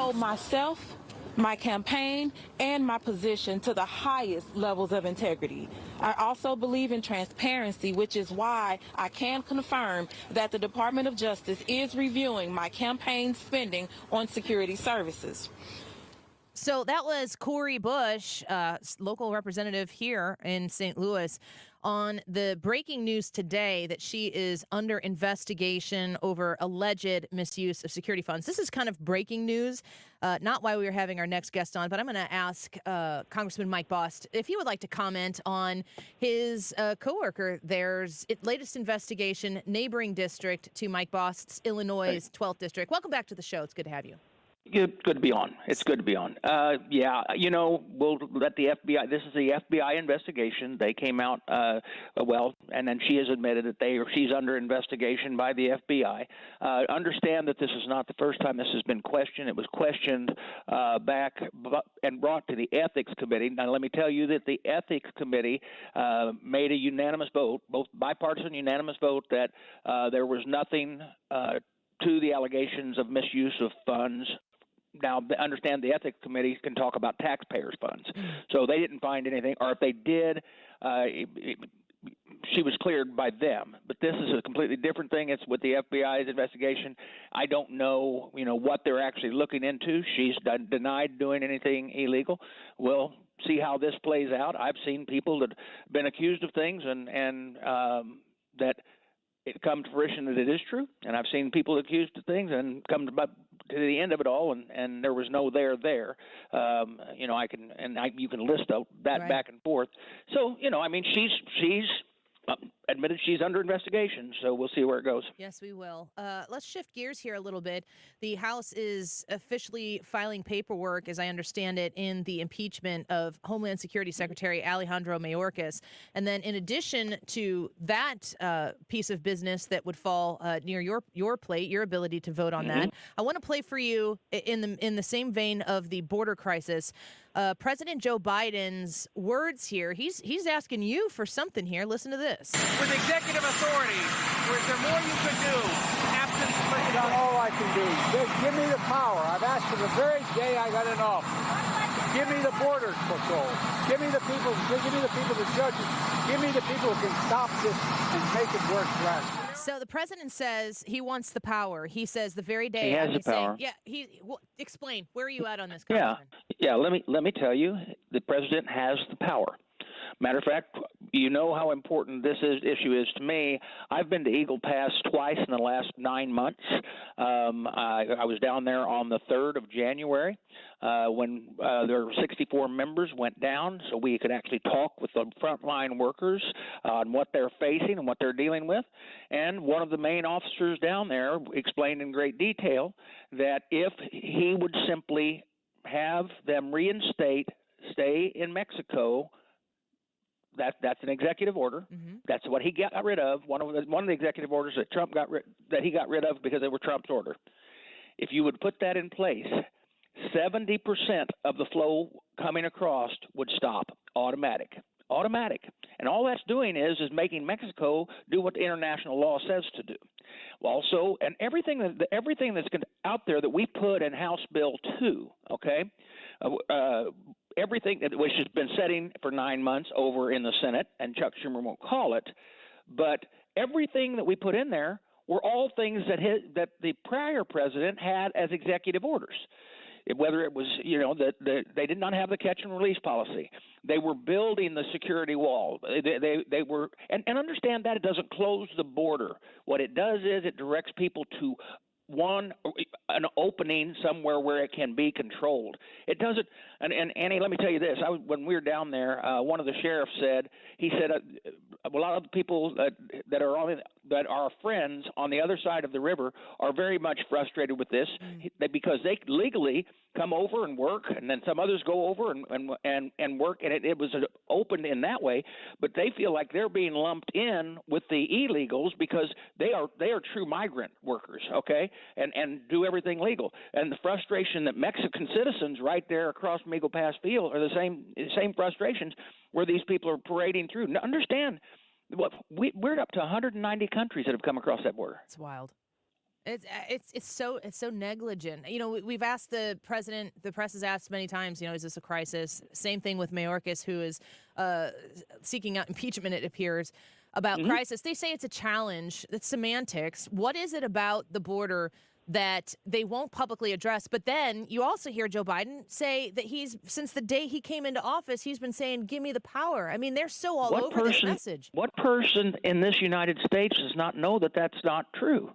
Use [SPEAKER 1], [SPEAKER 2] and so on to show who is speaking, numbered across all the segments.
[SPEAKER 1] hold myself, my campaign, and my position to the highest levels of integrity. I also believe in transparency, which is why I can confirm that the Department of Justice is reviewing my campaign spending on security services.
[SPEAKER 2] So that was Cori Bush, local representative here in St. Louis, on the breaking news today that she is under investigation over alleged misuse of security funds. This is kind of breaking news, not why we were having our next guest on, but I'm going to ask Congressman Mike Bost if he would like to comment on his coworker there's latest investigation, neighboring district to Mike Bost's, Illinois' 12th district. Welcome back to the show. It's good to have you.
[SPEAKER 3] Good to be on. It's good to be on. We'll let the FBI. This is the FBI investigation. They came out, and then she has admitted that she's under investigation by the FBI. Understand that this is not the first time this has been questioned. It was questioned back and brought to the Ethics Committee. Now, let me tell you that the Ethics Committee made a unanimous vote, both bipartisan unanimous vote, that there was nothing to the allegations of misuse of funds. Now, understand the Ethics Committee can talk about taxpayers' funds. So they didn't find anything, or if they did, she was cleared by them. But this is a completely different thing. It's with the FBI's investigation. I don't know, what they're actually looking into. She's denied doing anything illegal. We'll see how this plays out. I've seen people that have been accused of things and that it come to fruition that it is true, and I've seen people accused of things and come to the end of it all, and there was no there. You can list that right. Back and forth. So she's admitted she's under investigation, so we'll see where it goes.
[SPEAKER 2] Yes, we will. Let's shift gears here a little bit. The House is officially filing paperwork, as I understand it, in the impeachment of Homeland Security Secretary Alejandro Mayorkas. And then in addition to that piece of business that would fall near your plate, your ability to vote on that, I want to play for you in the same vein of the border crisis. President Joe Biden's words here. He's asking you for something here. Listen to this.
[SPEAKER 4] With executive authority, or is there more you could do? Absent
[SPEAKER 5] not all I can do. Just give me the power. I've asked for the very day I got in office. Give me the border patrol. Give me the people. Give me the people, the judges. Give me the people who can stop this and make it work right.
[SPEAKER 2] So the president says he wants the power. He says the very day
[SPEAKER 3] he has the power.
[SPEAKER 2] Explain. Where are you at on this,
[SPEAKER 3] Congressman? Yeah. Let me tell you, the president has the power. Matter of fact, you know how important this issue is to me. I've been to Eagle Pass twice in the last 9 months. I was down there on the 3rd of January when there were 64 members went down, so we could actually talk with the frontline workers on what they're facing and what they're dealing with. And one of the main officers down there explained in great detail that if he would simply have them stay in Mexico. That's an executive order. Mm-hmm. That's what he got rid of. One of the executive orders that Trump that he got rid of because they were Trump's order. If you would put that in place, 70% of the flow coming across would stop, automatic. And all that's doing is making Mexico do what the international law says to do. Also, and everything that's out there that we put in House Bill 2, okay. Everything which has been sitting for 9 months over in the Senate, and Chuck Schumer won't call it, but everything that we put in there were all things that the prior president had as executive orders. Whether it was, that they did not have the catch and release policy. They were building the security wall. They were, and understand that it doesn't close the border. What it does is it directs people to an opening somewhere where it can be controlled. It doesn't. And Annie, let me tell you this. When we were down there, one of the sheriffs said a lot of the people that are friends on the other side of the river are very much frustrated with this because they legally come over and work, and then some others go over and work, and it was opened in that way. But they feel like they're being lumped in with the illegals because they are true migrant workers, okay, and do everything legal. And the frustration that Mexican citizens right there across from Eagle Pass feel are the same frustrations where these people are parading through. Now, understand, we're up to 190 countries that have come across that border.
[SPEAKER 2] It's wild. It's so negligent. You know, we've asked the president. The press has asked many times. You know, is this a crisis? Same thing with Mayorkas, who is seeking out impeachment. It appears about crisis. They say it's a challenge. It's semantics. What is it about the border that they won't publicly address? But then you also hear Joe Biden say that since the day he came into office, he's been saying, "Give me the power." I mean, they're so all over this message.
[SPEAKER 3] What person in this United States does not know that that's not true?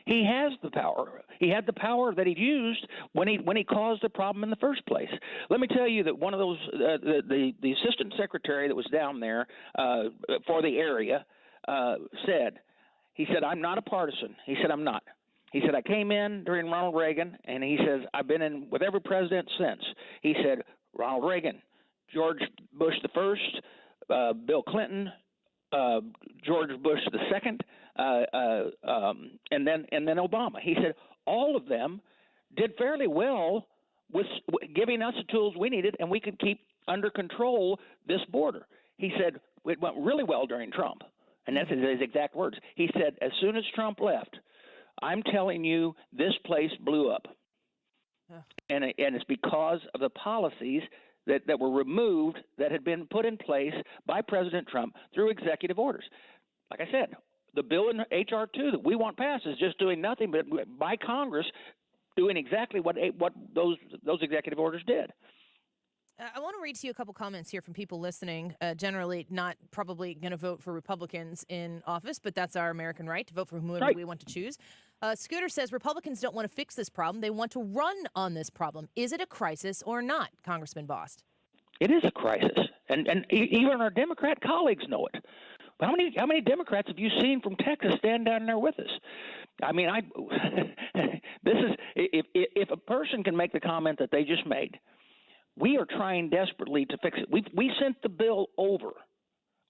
[SPEAKER 3] He has the power. He had the power that he used when he caused the problem in the first place. Let me tell you that one of those the assistant secretary that was down there for the area said, "I'm not a partisan." He said, "I'm not." He said, "I came in during Ronald Reagan," and he says, "I've been in with every president since." He said, "Ronald Reagan, George Bush the first, Bill Clinton, George Bush the second, and then Obama." He said all of them did fairly well with giving us the tools we needed, and we could keep under control this border. He said it went really well during Trump, and that's his exact words. He said, "As soon as Trump left, I'm telling you, this place blew up." And it's because of the policies that were removed that had been put in place by President Trump through executive orders. Like I said, the bill in H.R. 2 that we want passed is just doing nothing but by Congress doing exactly what those executive orders did.
[SPEAKER 2] I want to read to you a couple comments here from people listening. Generally, not probably going to vote for Republicans in office, but that's our American right to vote for whomever we want to choose. Scooter says Republicans don't want to fix this problem. They want to run on this problem. Is it a crisis or not, Congressman Bost?
[SPEAKER 3] It is a crisis, and even our Democrat colleagues know it. How many Democrats have you seen from Texas stand down there with us? I mean, this is if a person can make the comment that they just made. We are trying desperately to fix it. We sent the bill over.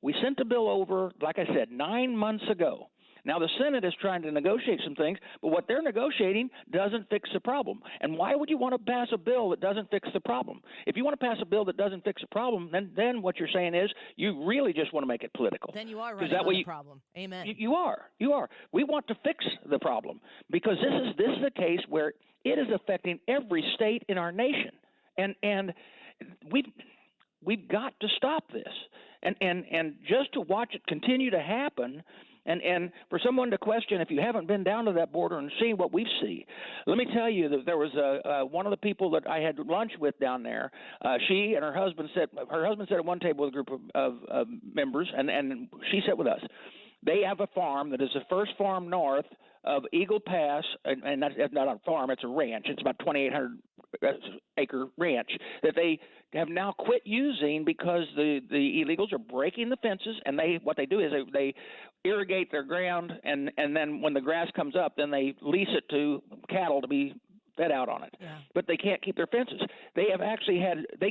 [SPEAKER 3] We sent the bill over, like I said, 9 months ago. Now the Senate is trying to negotiate some things, but what they're negotiating doesn't fix the problem. And why would you want to pass a bill that doesn't fix the problem? If you want to pass a bill that doesn't fix the problem, then what you're saying is you really just want to make it political.
[SPEAKER 2] Then you are running on the problem. Amen.
[SPEAKER 3] You are. We want to fix the problem because this is a case where it is affecting every state in our nation. And we've got to stop this, and just to watch it continue to happen, and for someone to question if you haven't been down to that border and seen what we see. Let me tell you that there was one of the people that I had lunch with down there. She and her husband sat at one table with a group of members, and she sat with us. They have a farm that is the first farm north of Eagle Pass, and that's not a farm, it's a ranch. It's about 2,800 acre ranch that they have now quit using because the illegals are breaking the fences, and what they do is they irrigate their ground, and then when the grass comes up, then they lease it to cattle to be fed out on it. Yeah. But they can't keep their fences. They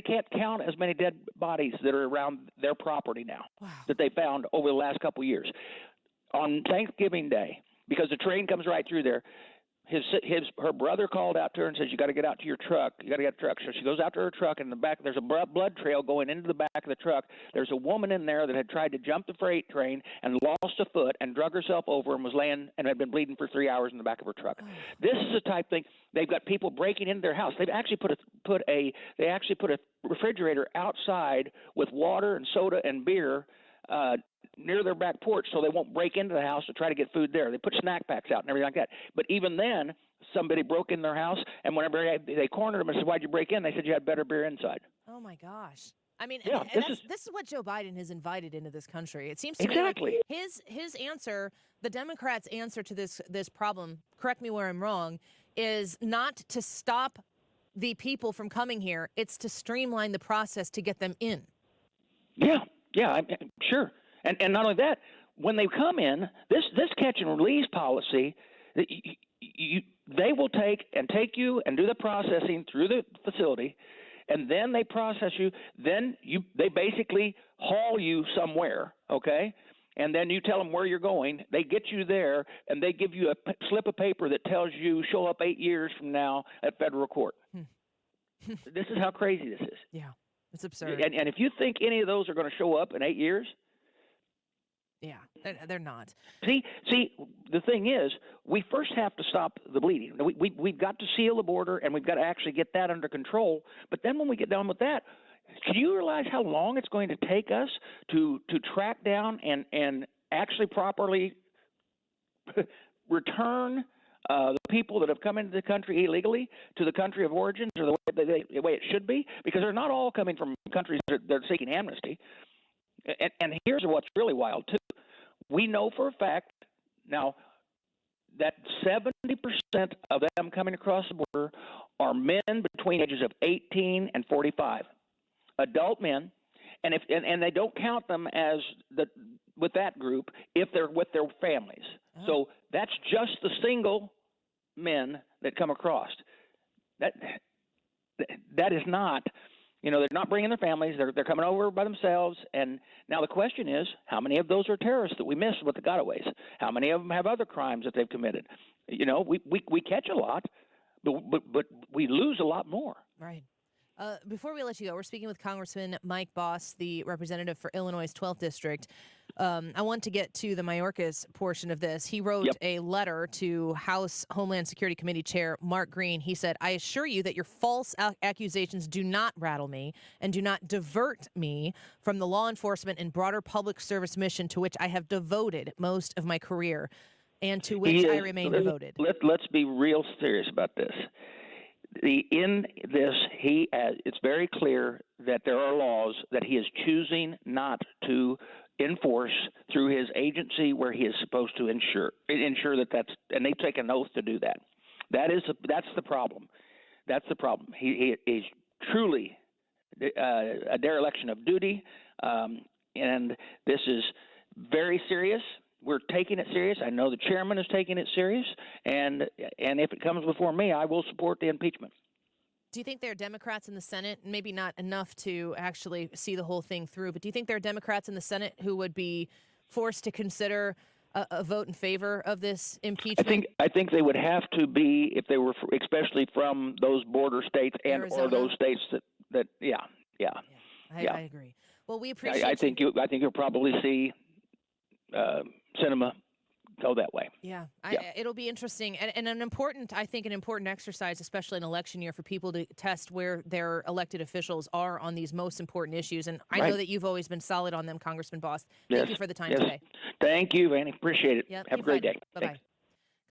[SPEAKER 3] can't count as many dead bodies that are around their property now. Wow. That they found over the last couple of years. On Thanksgiving Day, because the train comes right through there, her brother called out to her and says, "You got to get out to your truck. You got to get a truck." So she goes out to her truck, and in the back there's a blood trail going into the back of the truck. There's a woman in there that had tried to jump the freight train and lost a foot and drug herself over and was laying and had been bleeding for 3 hours in the back of her truck. Oh. This is the type thing. They've got people breaking into their house. They've actually put a refrigerator outside with water and soda and beer near their back porch so they won't break into the house to try to get food there. They put snack packs out and everything like that. But even then, somebody broke in their house, and whenever they cornered them and said, "Why'd you break in?" they said, "You had better beer inside."
[SPEAKER 2] Oh, my gosh. I mean,
[SPEAKER 3] yeah,
[SPEAKER 2] this is what Joe Biden has invited into this country. It seems to
[SPEAKER 3] exactly.
[SPEAKER 2] me like his answer, the Democrats' answer to this problem, correct me where I'm wrong, is not to stop the people from coming here. It's to streamline the process to get them in.
[SPEAKER 3] Yeah, sure. And not only that, when they come in, this catch and release policy, they will take you and do the processing through the facility, and then they process you. Then they basically haul you somewhere, okay? And then you tell them where you're going. They get you there, and they give you a slip of paper that tells you show up 8 years from now at federal court. This is how crazy this is.
[SPEAKER 2] Yeah, it's absurd.
[SPEAKER 3] And if you think any of those are going to show up in 8 years,
[SPEAKER 2] Yeah, they're not.
[SPEAKER 3] See, the thing is, we first have to stop the bleeding. We've got to seal the border, and we've got to actually get that under control. But then when we get done with that, can you realize how long it's going to take us to track down and actually properly return the people that have come into the country illegally to the country of origin, or the way it should be? Because they're not all coming from countries that are seeking amnesty. And here's what's really wild, too. We know for a fact now that 70% of them coming across the border are men between ages of 18 and 45, adult men, and they don't count them as with that group if they're with their families. Oh. So that's just the single men that come across. That is not. They're not bringing their families. They're coming over by themselves. And now the question is, how many of those are terrorists that we missed with the gotaways? How many of them have other crimes that they've committed? We catch a lot, but we lose a lot more.
[SPEAKER 2] Right. Before we let you go, we're speaking with Congressman Mike Bost, the representative for Illinois' 12th District. I want to get to the Mayorkas portion of this. He wrote a letter to House Homeland Security Committee Chair Mark Green. He said, "I assure you that your false accusations do not rattle me and do not divert me from the law enforcement and broader public service mission to which I have devoted most of my career and to which I remain devoted."
[SPEAKER 3] Let's be real serious about this. In this, it's very clear that there are laws that he is choosing not to enforce through his agency where he is supposed to ensure and they take an oath to do that. That's the problem. That's the problem. He's truly a dereliction of duty, and this is very serious. We're taking it serious. I know the chairman is taking it serious, and if it comes before me, I will support the impeachment.
[SPEAKER 2] Do you think there are Democrats in the Senate, maybe not enough to actually see the whole thing through, but do you think there are Democrats in the Senate who would be forced to consider a vote in favor of this impeachment?
[SPEAKER 3] I think they would have to be if they were, especially from those border states or those states that
[SPEAKER 2] I agree. Well, we appreciate.
[SPEAKER 3] I think you'll probably see cinema go that way.
[SPEAKER 2] Yeah. It'll be interesting and an important exercise, especially in election year, for people to test where their elected officials are on these most important issues. And I know that you've always been solid on them, Congressman Bost. Thank you for the time today.
[SPEAKER 3] Thank you, Vanny. Appreciate it.
[SPEAKER 2] Yep.
[SPEAKER 3] Have a great day.
[SPEAKER 2] Bye-bye.